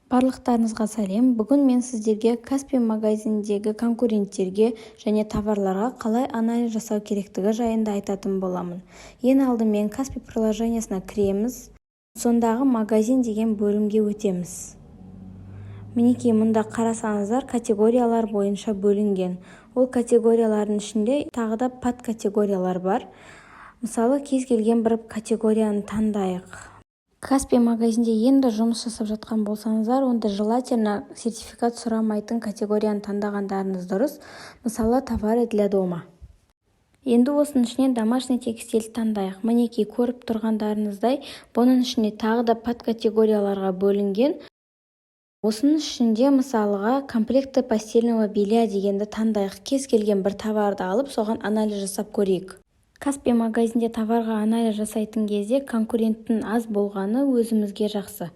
Барлықтарыңызға сәлем. Бүгін мен сіздерге Каспий магазиніндегі конкуренттерге және товарларға қалай анализ жасау керектігі жайында айтатын боламын. Ең алдымен Каспий приложениесіне кіреміз. Сондағы магазин деген бөлімге өтеміз. Мінекей мұнда қарасаңыздар категориялар бойынша бөлінген. Ол категориялардың ішінде тағы да подкатегориялар бар. Мысалы, кез келген бір категорияны таңдайық. Каспий магазинде енді жұмыс жасап жатқан болсаңыздар, онда желательно сертификат сұрамайтын категорияны таңдағандарыңыз дұрыс. Мысалы, товары для дома. Енді осының ішінен домашний текстиль таңдайық. Мінекей көріп тұрғандарыңыздай, бұның ішінде тағы да подкатегорияларға бөлінген. Осының ішінде мысалыға комплекты постельного белья дегенді таңдайық. Кез келген бір товарды алып, соған анализ жасап көрейік. Каспий магазинде товарға анализ жасайтын кезде конкуренттің аз болғаны өзімізге жақсы.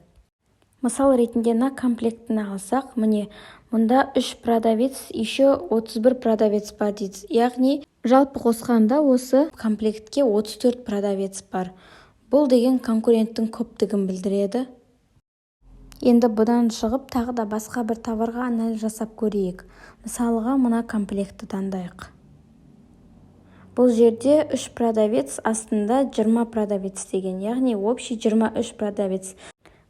Мысал ретінде на комплектіні алсақ, міне мұнда 3 продавец, еще 31 продавец бар дейді. Яғни жалпы қосқанда осы комплектке 34 продавец бар. Бұл деген конкуренттің көптігін білдіреді. Енді бұдан шығып тағы да басқа бір товарға анализ жасап көрейік. Мысалыға мына комплектті таңдайық. Бұл жерде 3 продавец астында 20 продавец деген, яғни общий 23 продавец.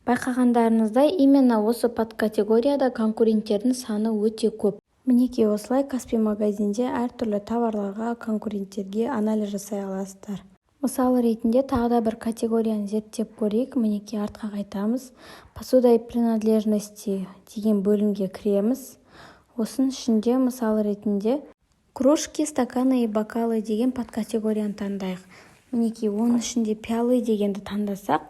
Байқағандарыңыздай, именно осы подкатегорияда конкуренттердің саны өте көп. Мінекей осылай Каспий магазинде әртүрлі товарларға, конкуренттерге анализ жасай аласыздар. Мысалы ретінде тағы да бір категорияны зерттеп көрейік. Мінекей артқа қайтамыз. Посуда и принадлежности деген бөлімге кіреміз. Осының ішінде мысалы ретінде кружки, стаканы и бокалы деген подкатегорияны таңдайық. Мінекей оның ішінде пиалы дегенді таңдасақ,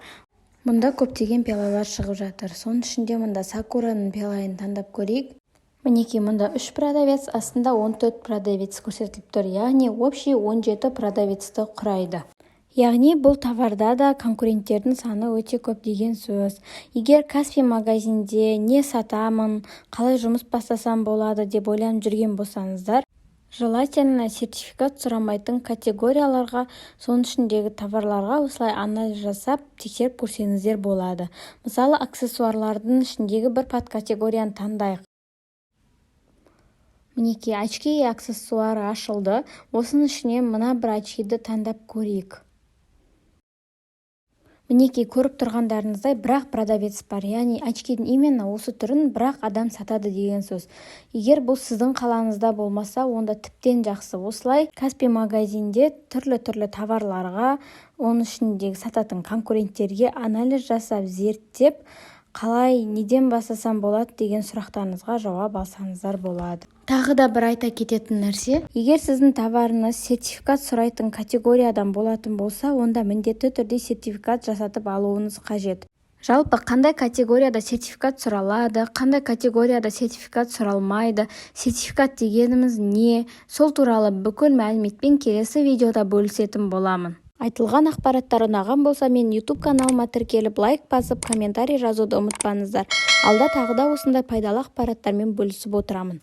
мұнда көптеген пиалалар шығып жатыр. Соның ішінде мұнда сакураның пиалайын таңдап көрейік. Мінекей мұнда 3 продавец, астында 14 продавец көрсетіліп тұр. Яғни общий 17 продавецті құрайды. Яғни бұл товарда да конкуренттердің саны өте көп деген сөз. Егер Каспий магазинде не сатамын, қалай жұмыс бастасам болады деп ойланып жүрген болсаңыздар, желательно сертификат сұрамайтын категорияларға, соның ішіндегі товарларға осылай анализ жасап, тексеріп көрсеңіздер болады. Мысалы, аксессуарлардың ішіндегі бір подкатегорияны таңдайық. Мінекей очки аксессуары ашылды. Осының ішінен мына бір очкиді таңдап көрейік. Мінекей көріп тұрғандарыңыздай бірақ продавец бар, яғни очкидің именно осы түрін бірақ адам сатады деген сөз. Егер бұл сіздің қалаңызда болмаса, онда тіптен жақсы. Осылай Каспий магазинде түрлі товарларға, оның ішіндегі сататын конкуренттерге анализ жасап, зерттеп, қалай неден бастасам болады деген сұрақтарыңызға жауап алсаңыздар болады. Тағы да бір айта кететін нәрсе, егер сіздің товарыңыз сертификат сұрайтын категориядан болатын болса, онда міндетті түрде сертификат жасатып алуыңыз қажет. Жалпы қандай категорияда сертификат сұралады, қандай категорияда сертификат сұралмайды, сертификат дегеніміз не, сол туралы бүкіл мәліметпен келесі видеода бөлісетін боламын. Айтылған ақпараттар ұнаған болса, мен YouTube каналыма тіркеліп, лайк басып, комментарий жазуды ұмытпаңыздар. Алда тағы да осындай пайдалы ақпараттармен бөлісіп отырамын.